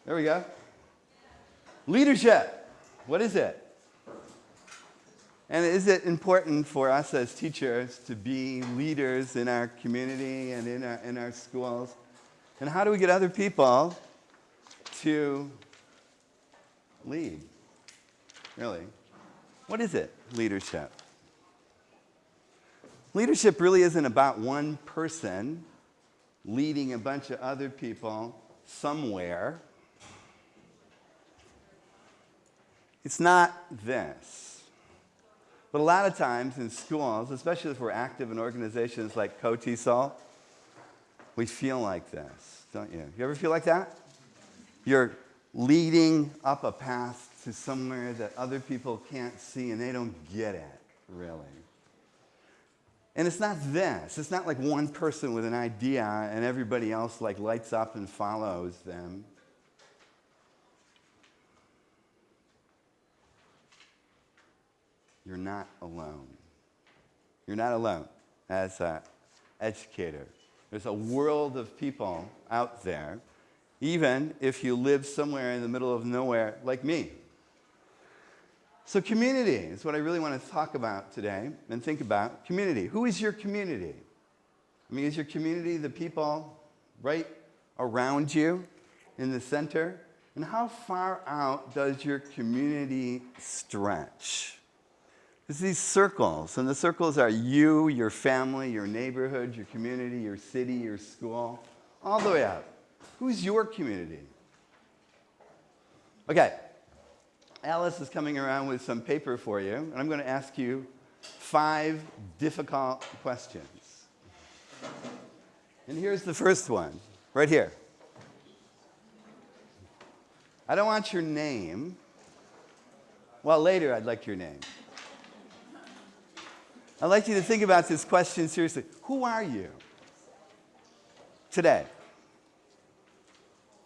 There we go. Leadership. What is it? And is it important for us as teachers to be leaders in our community and in our schools? And how do we get other people to lead? Really? What is it, leadership? Leadership really isn't about one person leading a bunch of other people somewhere. It's not this. But a lot of times in schools, especially if we're active in organizations like KOTESOL, we feel like this, don't you? You ever feel like that? You're leading up a path to somewhere that other people can't see and they don't get it, really. And it's not this. It's not like one person with an idea and everybody else like lights up and follows them. You're not alone. You're not alone as an educator. There's a world of people out there, even if you live somewhere in the middle of nowhere like me. So community is what I really want to talk about today and think about. Community. Who is your community? I mean, is your community the people right around you in the center? And how far out does your community stretch? There's these circles, and the circles are you, your family, your neighborhood, your community, your city, your school, all the way out. Who's your community? Okay, Alice is coming around with some paper for you, and I'm going to ask you 5 difficult questions. And here's the first one, right here. I don't want your name. Well, later I'd like your name. I'd like you to think about this question seriously. Who are you today?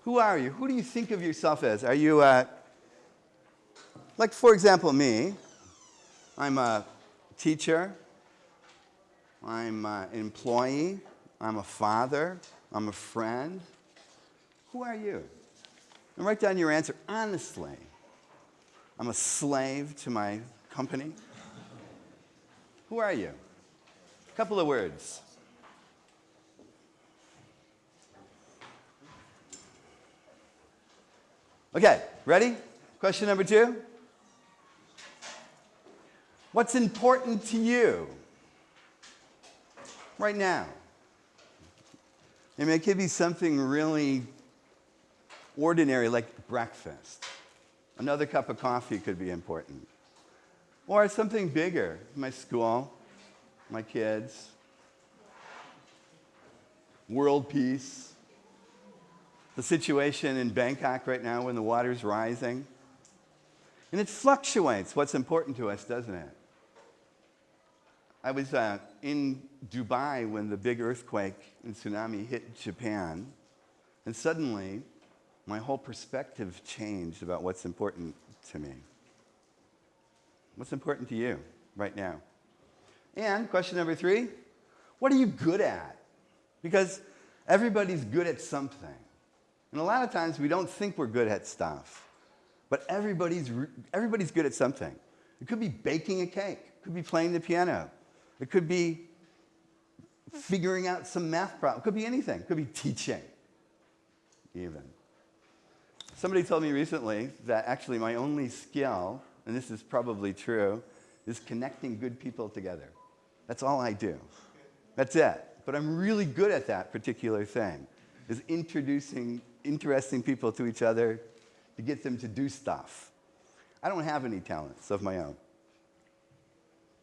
Who are you? Who do you think of yourself as? Are you, like for example, me. I'm a teacher. I'm an employee. I'm a father. I'm a friend. Who are you? And write down your answer honestly. I'm a slave to my company. Who are you? A couple of words. Okay, ready? Question number 2. What's important to you right now? I mean, it could be something really ordinary like breakfast. Another cup of coffee could be important. Or something bigger, my school, my kids, world peace, the situation in Bangkok right now when the water's rising. And it fluctuates what's important to us, doesn't it? I was in Dubai when the big earthquake and tsunami hit Japan, and suddenly my whole perspective changed about what's important to me. What's important to you right now? And question number 3, what are you good at? Because everybody's good at something. And a lot of times we don't think we're good at stuff. But everybody's good at something. It could be baking a cake. It could be playing the piano. It could be figuring out some math problem. It could be anything. It could be teaching, even. Somebody told me recently that actually my only skill, and this is probably true, is connecting good people together. That's all I do. That's it. But I'm really good at that particular thing, is introducing interesting people to each other to get them to do stuff. I don't have any talents of my own.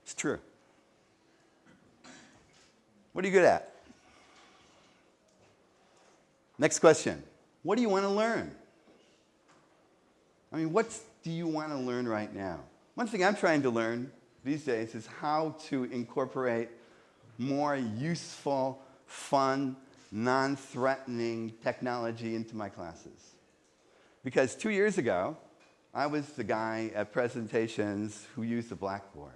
It's true. What are you good at? Next question. What do you want to learn? I mean, what do you want to learn right now? One thing I'm trying to learn these days is how to incorporate more useful, fun, non-threatening technology into my classes. Because 2 years ago, I was the guy at presentations who used the blackboard.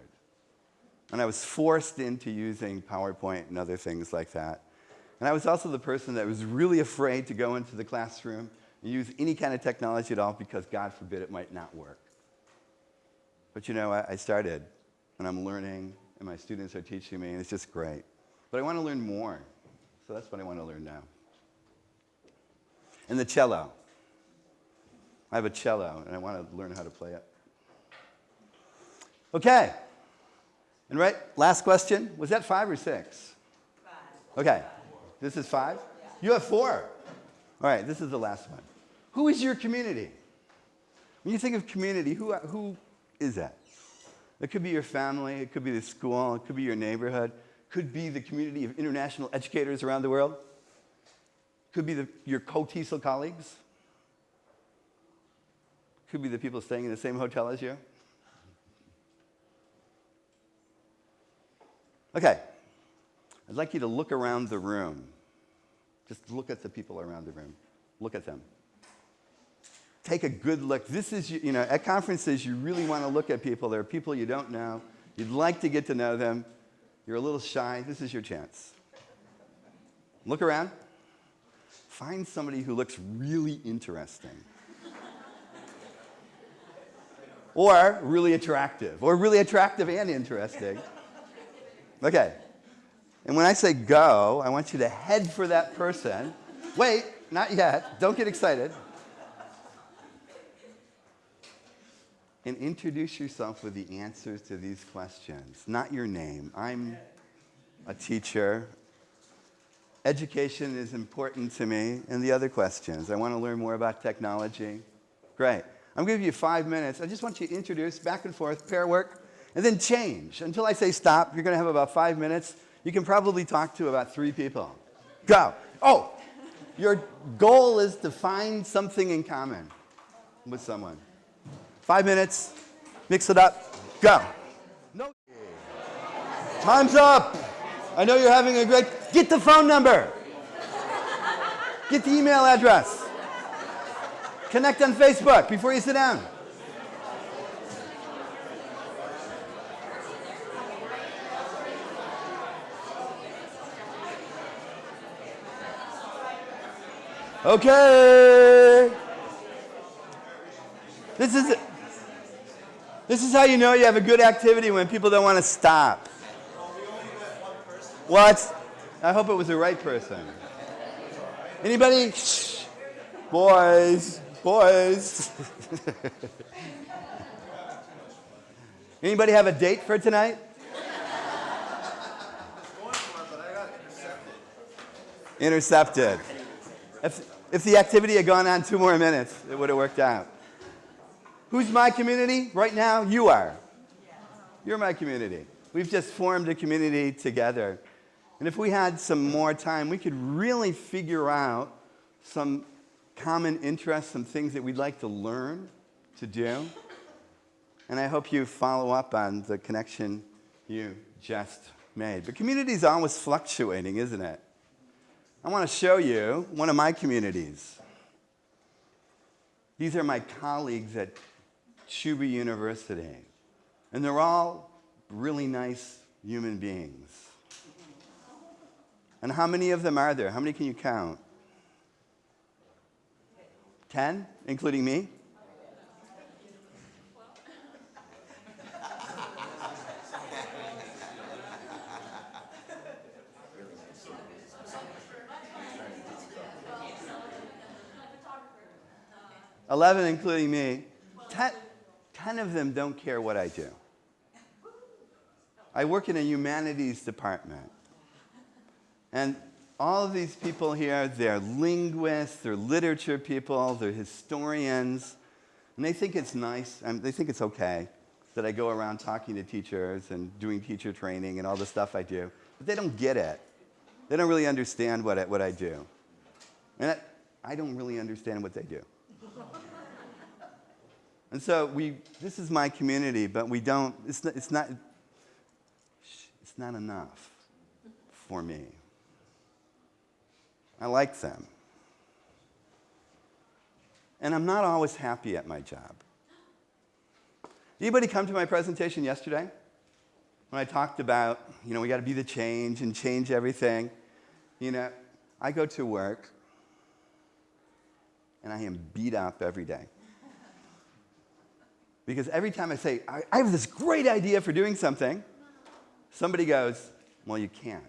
And I was forced into using PowerPoint and other things like that. And I was also the person that was really afraid to go into the classroom and use any kind of technology at all because, God forbid, it might not work. But you know, I started, and I'm learning, and my students are teaching me, and it's just great. But I want to learn more, so that's what I want to learn now. And the cello. I have a cello, and I want to learn how to play it. Okay. And right, last question. Was that 5 or 6? 5. Okay. This is 5? Yeah. You have 4. All right, this is the last one. Who is your community? When you think of community, who is that? It could be your family, it could be the school, it could be your neighborhood, it could be the community of international educators around the world, it could be your KOTESOL colleagues, it could be the people staying in the same hotel as you. Okay, I'd like you to look around the room. Just look at the people around the room. Look at them. Take a good look. This is, you know, at conferences, you really want to look at people. There are people you don't know. You'd like to get to know them. You're a little shy. This is your chance. Look around. Find somebody who looks really interesting. Or really attractive. Or really attractive and interesting. Okay. And when I say go, I want you to head for that person. Wait, not yet. Don't get excited. And introduce yourself with the answers to these questions. Not your name. I'm a teacher. Education is important to me. And the other questions. I want to learn more about technology. Great. I'm going to give you 5 minutes. I just want you to introduce back and forth, pair work, and then change. Until I say stop, you're going to have about 5 minutes. You can probably talk to about 3 people. Go. Oh, your goal is to find something in common with someone. 5 minutes. Mix it up. Go. No. Time's up. I know you're having a great... Get the phone number. Get the email address. Connect on Facebook before you sit down. Okay. This is how you know you have a good activity, when people don't want to stop. What? I hope it was the right person. Anybody? Shh. Boys. Anybody have a date for tonight? Intercepted. If the activity had gone on 2 more minutes, it would have worked out. Who's my community? Right now, you are. You're my community. We've just formed a community together. And if we had some more time, we could really figure out some common interests, some things that we'd like to learn to do. And I hope you follow up on the connection you just made. But community is always fluctuating, isn't it? I want to show you one of my communities. These are my colleagues at Chuba University. And they're all really nice human beings. And how many of them are there? How many can you count? 10, including me? $11, including me. 10 of them don't care what I do. I work in a humanities department. And all of these people here, they're linguists, they're literature people, they're historians. And they think it's nice, they think it's okay that I go around talking to teachers and doing teacher training and all the stuff I do. But they don't get it. They don't really understand what I do. And I don't really understand what they do. And so this is my community, but it's not enough for me. I like them. And I'm not always happy at my job. Anybody come to my presentation yesterday? When I talked about, we got to be the change and change everything. I go to work and I am beat up every day. Because every time I say, I have this great idea for doing something, somebody goes, well, you can't.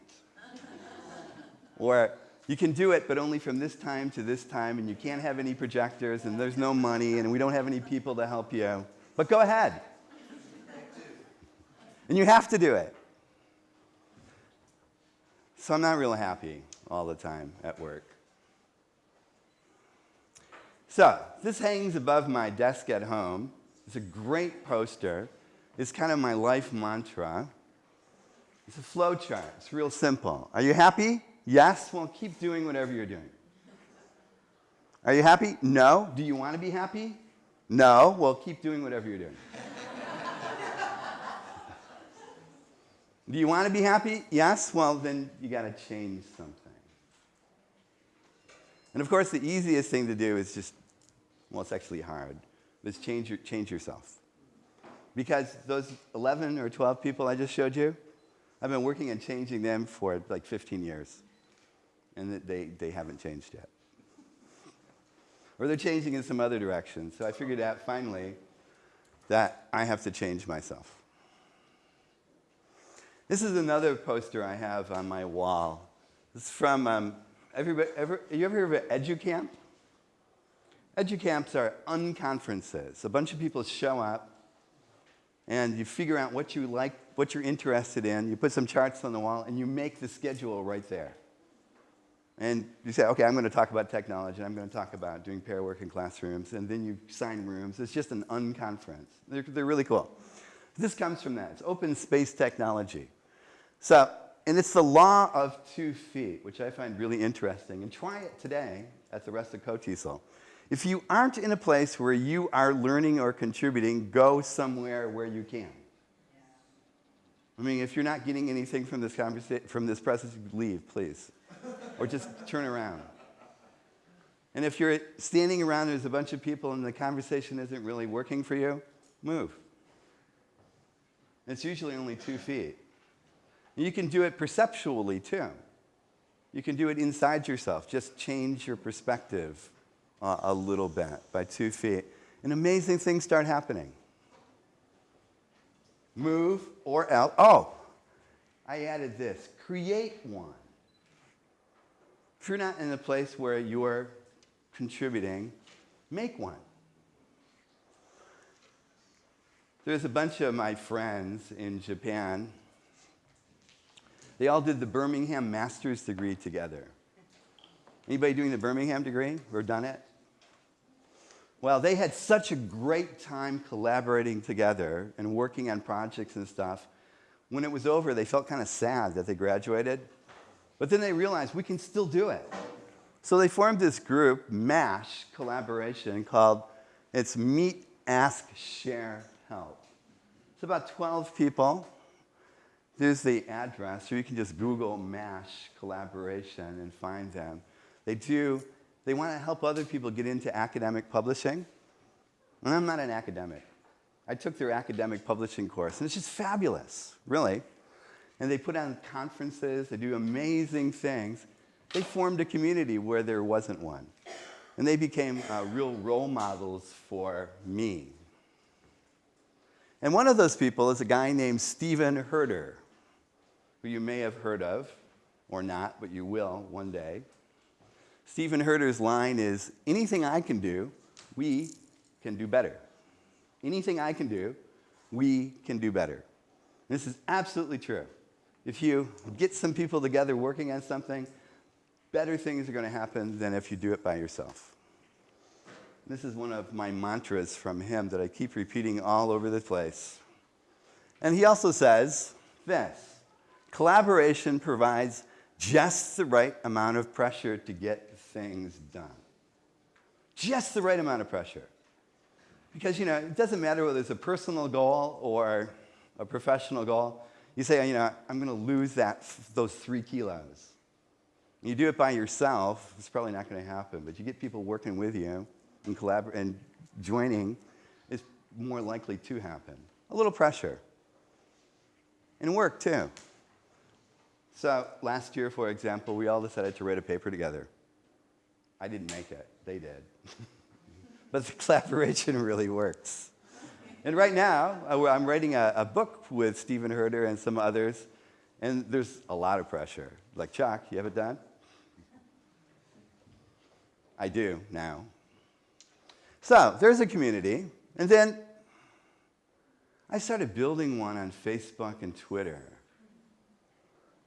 Or you can do it, but only from this time to this time, and you can't have any projectors, and there's no money, and we don't have any people to help you. But go ahead. And you have to do it. So I'm not real happy all the time at work. So this hangs above my desk at home. It's a great poster. It's kind of my life mantra. It's a flow chart. It's real simple. Are you happy? Yes? Well, keep doing whatever you're doing. Are you happy? No. Do you want to be happy? No. Well, keep doing whatever you're doing. Do you want to be happy? Yes? Well, then you got to change something. And of course, the easiest thing to do is just, well, it's actually hard. Is change yourself. Because those 11 or 12 people I just showed you, I've been working on changing them for like 15 years. And they haven't changed yet. Or they're changing in some other direction. So I figured out finally that I have to change myself. This is another poster I have on my wall. It's from, you ever heard of EduCamp? EduCamps are unconferences. A bunch of people show up, and you figure out what you like, what you're interested in. You put some charts on the wall, and you make the schedule right there. And you say, okay, I'm going to talk about technology, and I'm going to talk about doing pair work in classrooms, and then you sign rooms. It's just an unconference. They're really cool. This comes from that. It's open space technology. So, and it's the law of 2 feet, which I find really interesting. And try it today at the rest of KOTESOL. If you aren't in a place where you are learning or contributing, go somewhere where you can. I mean, if you're not getting anything from this conversation, from this process, leave, please. Or just turn around. And if you're standing around, there's a bunch of people, and the conversation isn't really working for you, move. It's usually only 2 feet. You can do it perceptually, too. You can do it inside yourself. Just change your perspective a little bit by 2 feet. And amazing things start happening. Move or else. Oh, I added this. Create one. If you're not in a place where you're contributing, make one. There's a bunch of my friends in Japan. They all did the Birmingham master's degree together. Anybody doing the Birmingham degree or done it? Well, they had such a great time collaborating together and working on projects and stuff. When it was over, they felt kind of sad that they graduated. But then they realized we can still do it. So they formed this group, MASH collaboration, called it's Meet, Ask, Share, Help. It's about 12 people. There's the address, or you can just Google MASH collaboration and find them. They want to help other people get into academic publishing. And I'm not an academic. I took their academic publishing course, and it's just fabulous, really. And they put on conferences, they do amazing things. They formed a community where there wasn't one. And they became real role models for me. And one of those people is a guy named Stephen Herder, who you may have heard of, or not, but you will one day. Stephen Herder's line is, anything I can do, we can do better. Anything I can do, we can do better. And this is absolutely true. If you get some people together working on something, better things are going to happen than if you do it by yourself. This is one of my mantras from him that I keep repeating all over the place. And he also says this: collaboration provides just the right amount of pressure to get things done. Just the right amount of pressure. Because, it doesn't matter whether it's a personal goal or a professional goal. You say, I'm going to lose those 3 kilos. You do it by yourself, it's probably not going to happen. But you get people working with you and joining, it's more likely to happen. A little pressure. And work, too. So last year, for example, we all decided to write a paper together. I didn't make it. They did. But the collaboration really works. And right now, I'm writing a book with Stephen Herder and some others, and there's a lot of pressure. Like, Chuck, you have it done? I do now. So there's a community, and then I started building one on Facebook and Twitter.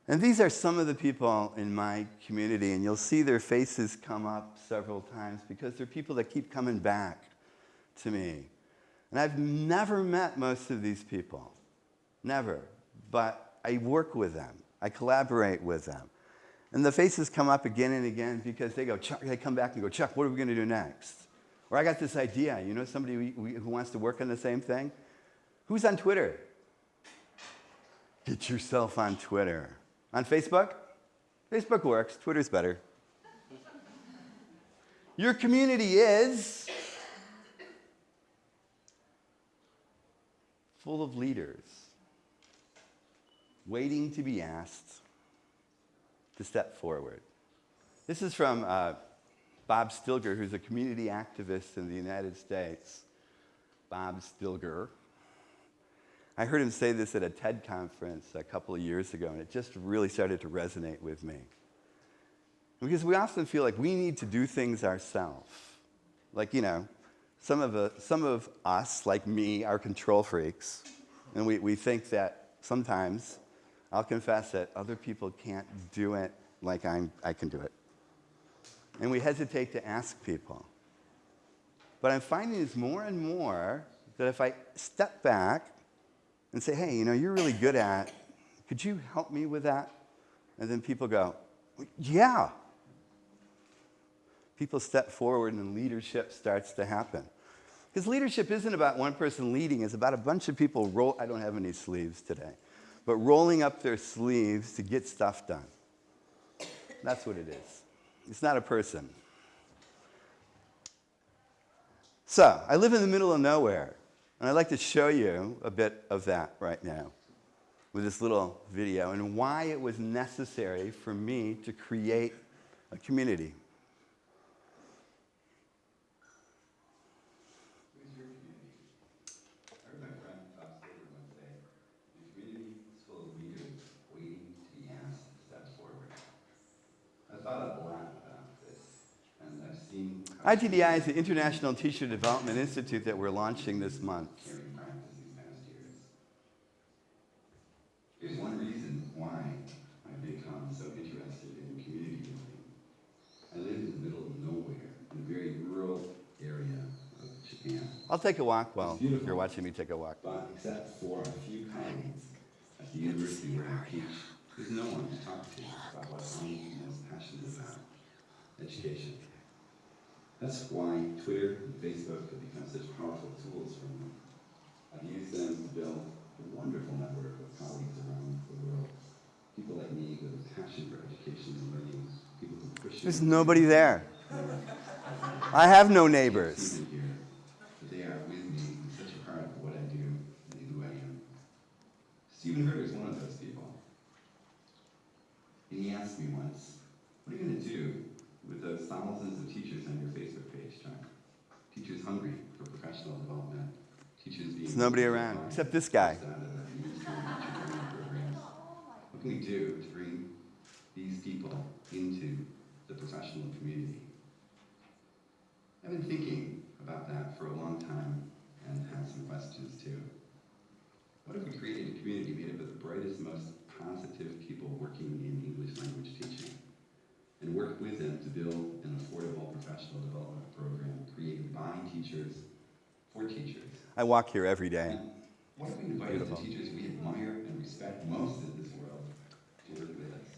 And these are some of the people in my community, and you'll see their faces come up several times because they're people that keep coming back to me. And I've never met most of these people, never, but I work with them. I collaborate with them. And the faces come up again and again because they go, Chuck, they come back and go, Chuck, what are we going to do next? Or I got this idea, you know, somebody who wants to work on the same thing? Who's on Twitter? Get yourself on Twitter. On Facebook? Facebook works. Twitter's better. Your community is full of leaders waiting to be asked to step forward. This is from Bob Stilgar, who's a community activist in the United States. Bob Stilgar. I heard him say this at a TED conference a couple of years ago, and it just really started to resonate with me. Because we often feel like we need to do things ourselves. Like, you know, some of us, like me, are control freaks. And we think that sometimes, I'll confess that other people can't do it like I can do it. And we hesitate to ask people. But I'm finding is more and more that if I step back and say, hey, you know, you're really good at, could you help me with that? And then people go, yeah. People step forward and leadership starts to happen. Because leadership isn't about one person leading, it's about a bunch of people I don't have any sleeves today, but rolling up their sleeves to get stuff done. That's what it is. It's not a person. So, I live in the middle of nowhere. And I'd like to show you a bit of that right now with this little video and why it was necessary for me to create a community. Who's your community? I heard my friend Bob Stilgar once say, the community is full of leaders waiting to be asked to step forward. I thought a lot about this, and I've seen ITDI is the International Teacher Development Institute that we're launching this month. caring practice these past years. Here's one reason why I've become so interested in community building. I live in the middle of nowhere, in a very rural area of Japan. I'll take a walk while you're watching me take a walk. But except for a few colleagues at the university where I teach, there's no one to talk to about what I'm most passionate about, education. That's why Twitter and Facebook have become such powerful tools for me. I've used them to build a wonderful network of colleagues around the world. People like me with a passion for education and learning. People who push you. There's nobody there. I have no neighbors. Here, but they are with me in such a part of what I do and who I am. Stephen Herder is one of those people. And he asked me once, what are you going to do with those thousands of teachers on your Facebook page, Chuck? Teachers hungry for professional development. Teachers being... There's nobody around, except this guy. What can we do to bring these people into the professional community? I've been thinking about that for a long time and have some questions too. What if we created a community made up of the brightest, most positive people working in English language teaching and worked with them to build an affordable professional development program created by teachers for teachers? I walk here every day. And what if we invited the teachers we admire and respect most in this world to work with us?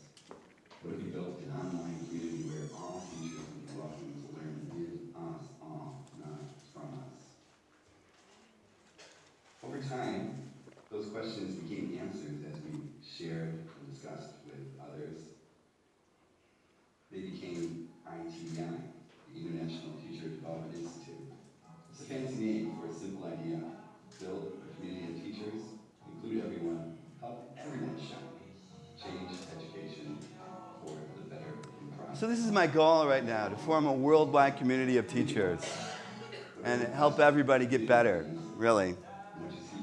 What if we built an online community where all teachers would be welcome to learn with us all, not from us? Over time, those questions became answers as we shared and discussed with others. They became ITDI, the International Teacher Development Institute. It's a fancy name for a simple idea: build a community of teachers who So this is my goal right now, to form a worldwide community of teachers and help everybody get better, really.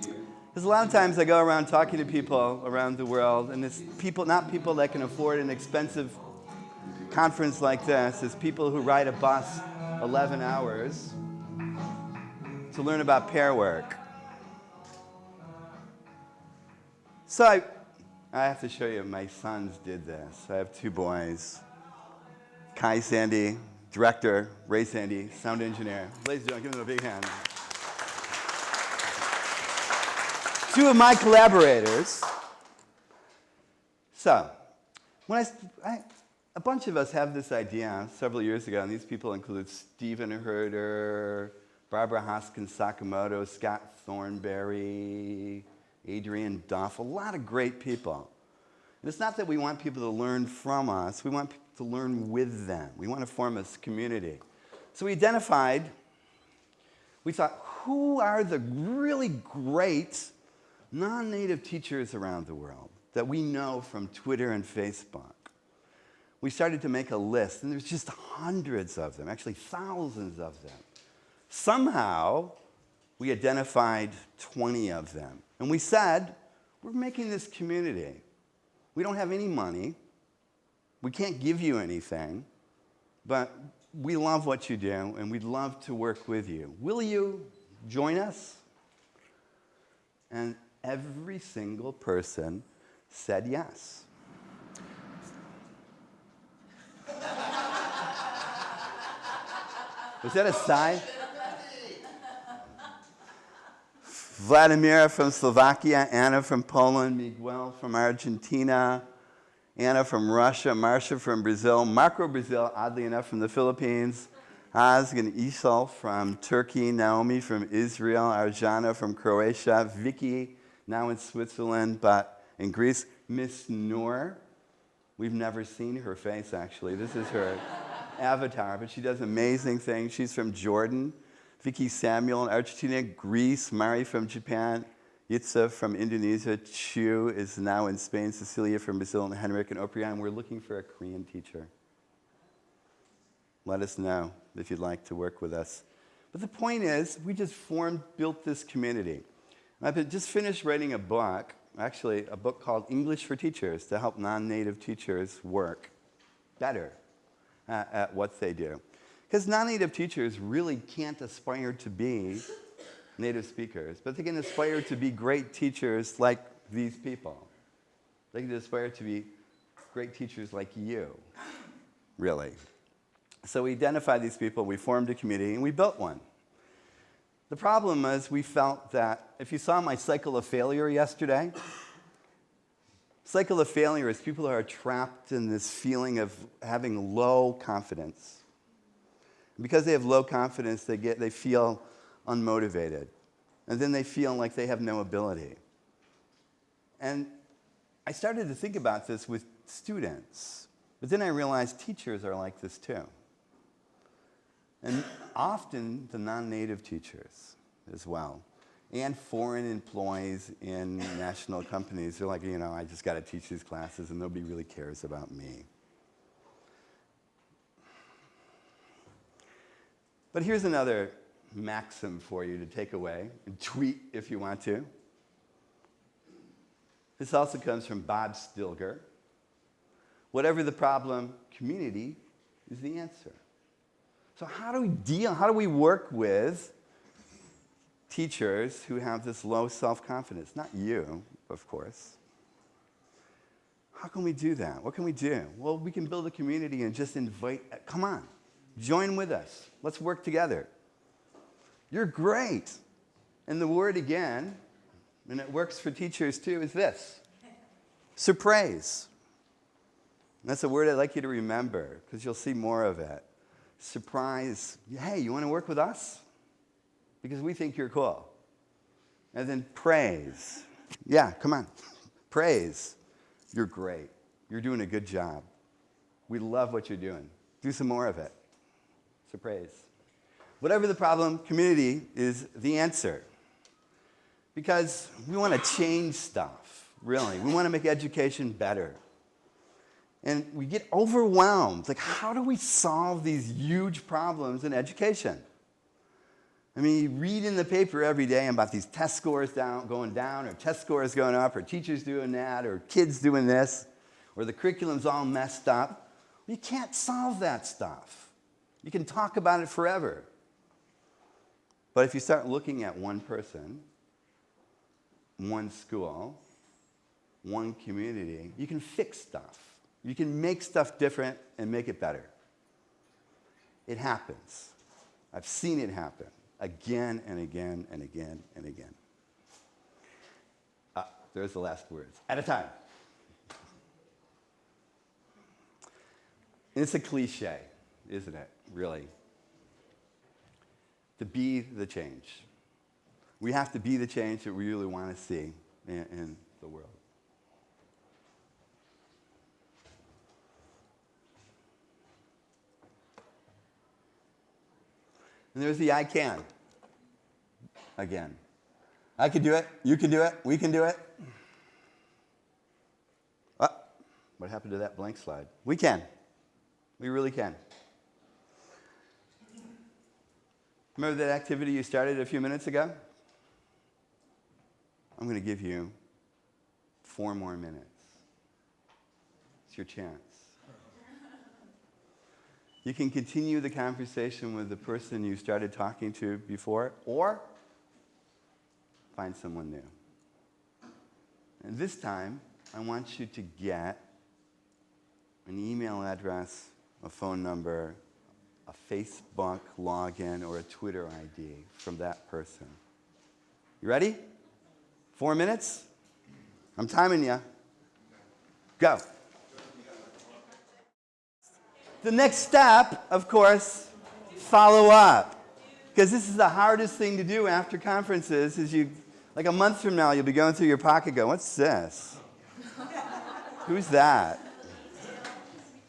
Because a lot of times I go around talking to people around the world, and it's people, not people that can afford an expensive conference like this, it's people who ride a bus 11 hours to learn about pair work. So I have to show you, my sons did this. I have two boys. Kai Sandy, director, Ray Sandy, sound engineer. Ladies and gentlemen, give them a big hand. Two of my collaborators. So, when a bunch of us have this idea several years ago, and these people include Stephen Herder, Barbara Hoskins Sakamoto, Scott Thornberry, Adrian Duff, a lot of great people. And it's not that we want people to learn from us, we want people to learn with them. We want to form a community. So we thought, who are the really great non-native teachers around the world that we know from Twitter and Facebook? We started to make a list, and there's just hundreds of them, actually thousands of them. Somehow, we identified 20 of them. And we said, we're making this community. We don't have any money. We can't give you anything. But we love what you do, and we'd love to work with you. Will you join us? And every single person said yes. Was that a sigh? Vladimir from Slovakia, Anna from Poland, Miguel from Argentina, Anna from Russia, Marcia from Brazil, Marco Brazil, oddly enough, from the Philippines, Ozg and Isol from Turkey, Naomi from Israel, Arjana from Croatia, Vicky, now in Switzerland, but in Greece, Miss Noor. We've never seen her face, actually. This is her avatar, but she does amazing things. She's from Jordan. Vicky Samuel in Argentina, Greece, Mari from Japan, Yitza from Indonesia, Chu is now in Spain, Cecilia from Brazil, and Henrik and Oprian. We're looking for a Korean teacher. Let us know if you'd like to work with us. But the point is, we just built this community. I've just finished writing a book, actually a book called English for Teachers, to help non-native teachers work better at what they do. Because non-native teachers really can't aspire to be native speakers, but they can aspire to be great teachers like these people. They can aspire to be great teachers like you, really. So we identified these people, we formed a community, and we built one. The problem was we felt that, if you saw my cycle of failure yesterday, cycle of failure is people who are trapped in this feeling of having low confidence. Because they have low confidence, they feel unmotivated. And then they feel like they have no ability. And I started to think about this with students. But then I realized teachers are like this too. And often the non-native teachers as well. And foreign employees in national companies, they're like, I just got to teach these classes and nobody really cares about me. But here's another maxim for you to take away and tweet if you want to. This also comes from Bob Stilgar. Whatever the problem, community is the answer. So how do we work with teachers who have this low self-confidence? Not you, of course. How can we do that? What can we do? Well, we can build a community and just invite, come on. Join with us. Let's work together. You're great. And the word again, and it works for teachers too, is this. Surprise. And that's a word I'd like you to remember, because you'll see more of it. Surprise. Hey, you want to work with us? Because we think you're cool. And then praise. Yeah, come on. Praise. You're great. You're doing a good job. We love what you're doing. Do some more of it. So praise. Whatever the problem, community is the answer. Because we want to change stuff, really. We want to make education better. And we get overwhelmed. Like, how do we solve these huge problems in education? I mean, you read in the paper every day about these test scores going down, or test scores going up, or teachers doing that, or kids doing this, or the curriculum's all messed up. You can't solve that stuff. You can talk about it forever. But if you start looking at one person, one school, one community, you can fix stuff. You can make stuff different and make it better. It happens. I've seen it happen again and again and again and again. There's the last words. At a time. It's a cliche, isn't it, really? To be the change. We have to be the change that we really want to see in the world. And there's the I can. Again. I can do it. You can do it. We can do it. What happened to that blank slide? We can. We really can. Remember that activity you started a few minutes ago? I'm going to give you 4 more minutes. It's your chance. You can continue the conversation with the person you started talking to before, or find someone new. And this time, I want you to get an email address, a phone number, a Facebook login, or a Twitter ID from that person. You ready? 4 minutes? I'm timing you. Go. The next step, of course, follow up. Because this is the hardest thing to do after conferences is like a month from now, you'll be going through your pocket going, what's this? Who's that?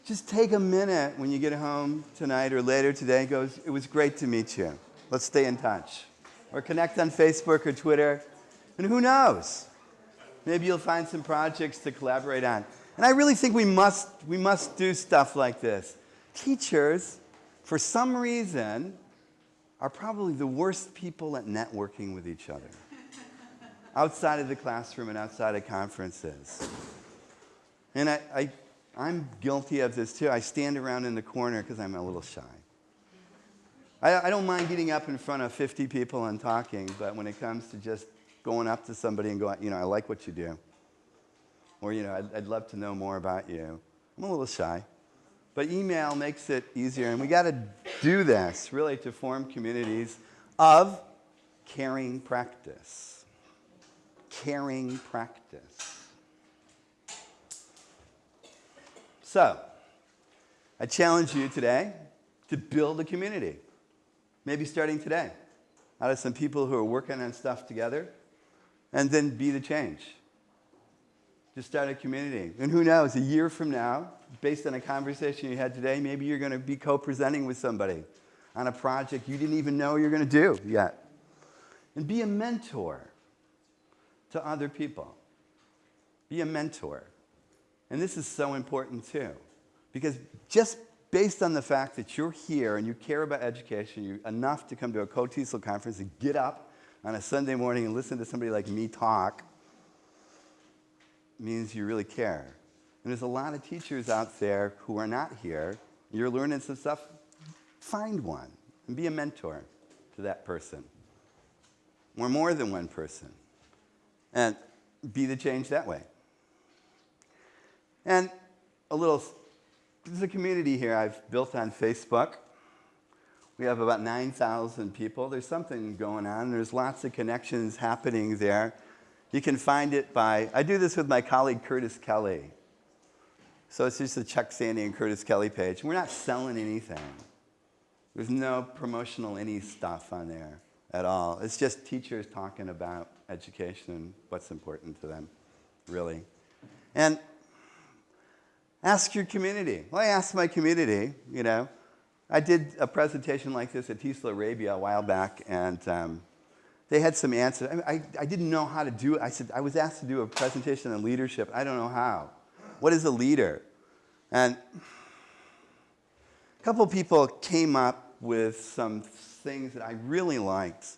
Just take a minute when you get home tonight or later today and goes, it was great to meet you. Let's stay in touch. Or connect on Facebook or Twitter. And who knows? Maybe you'll find some projects to collaborate on. And I really think we must do stuff like this. Teachers, for some reason, are probably the worst people at networking with each other. Outside of the classroom and outside of conferences. And I'm guilty of this too. I stand around in the corner because I'm a little shy. I don't mind getting up in front of 50 people and talking, but when it comes to just going up to somebody and going, I like what you do. Or, I'd love to know more about you. I'm a little shy. But email makes it easier, and we got to do this, really, to form communities of caring practice. Caring practice. So, I challenge you today to build a community. Maybe starting today, out of some people who are working on stuff together, and then be the change. Just start a community. And who knows, a year from now, based on a conversation you had today, maybe you're going to be co-presenting with somebody on a project you didn't even know you're going to do yet. And be a mentor to other people. Be a mentor. And this is so important too. Because just based on the fact that you're here and you care about education enough to come to a KOTESOL conference and get up on a Sunday morning and listen to somebody like me talk, means you really care. And there's a lot of teachers out there who are not here. You're learning some stuff. Find one and be a mentor to that person. Or more than one person. And be the change that way. And there's a community here I've built on Facebook. We have about 9,000 people. There's something going on. There's lots of connections happening there. You can find it I do this with my colleague Curtis Kelly. So it's just a Chuck Sandy and Curtis Kelly page. We're not selling anything. There's no promotional any stuff on there at all. It's just teachers talking about education and what's important to them, really. And ask your community. Well, I asked my community, I did a presentation like this at TESOL Arabia a while back, and they had some answers. I didn't know how to do it. I was asked to do a presentation on leadership. I don't know how. What is a leader? And a couple people came up with some things that I really liked.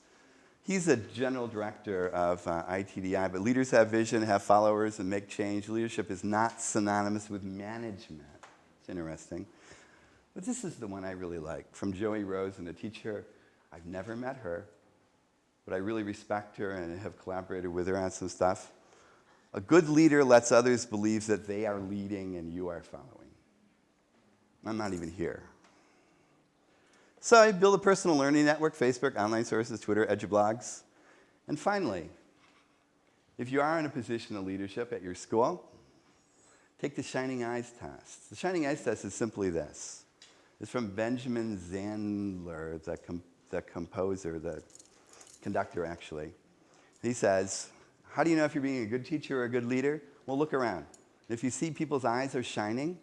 He's a general director of ITDI, but leaders have vision, have followers, and make change. Leadership is not synonymous with management. It's interesting. But this is the one I really like, from Joey Rosen, a teacher. I've never met her, but I really respect her and have collaborated with her on some stuff. A good leader lets others believe that they are leading and you are following. I'm not even here. So I build a personal learning network, Facebook, online sources, Twitter, edublogs. And finally, if you are in a position of leadership at your school, take the Shining Eyes test. The Shining Eyes test is simply this. It's from Benjamin Zandler, the composer, the conductor actually. He says, how do you know if you're being a good teacher or a good leader? Well, look around. If you see people's eyes are shining,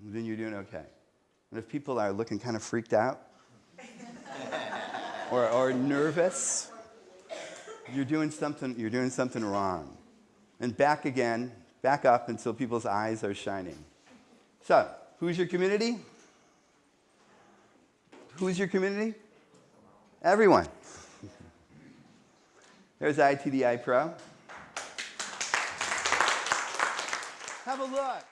then you're doing okay. And if people are looking kind of freaked out or nervous, you're doing something wrong. And back up until people's eyes are shining. So, who's your community? Who's your community? Everyone. There's ITDI Pro. Have a look.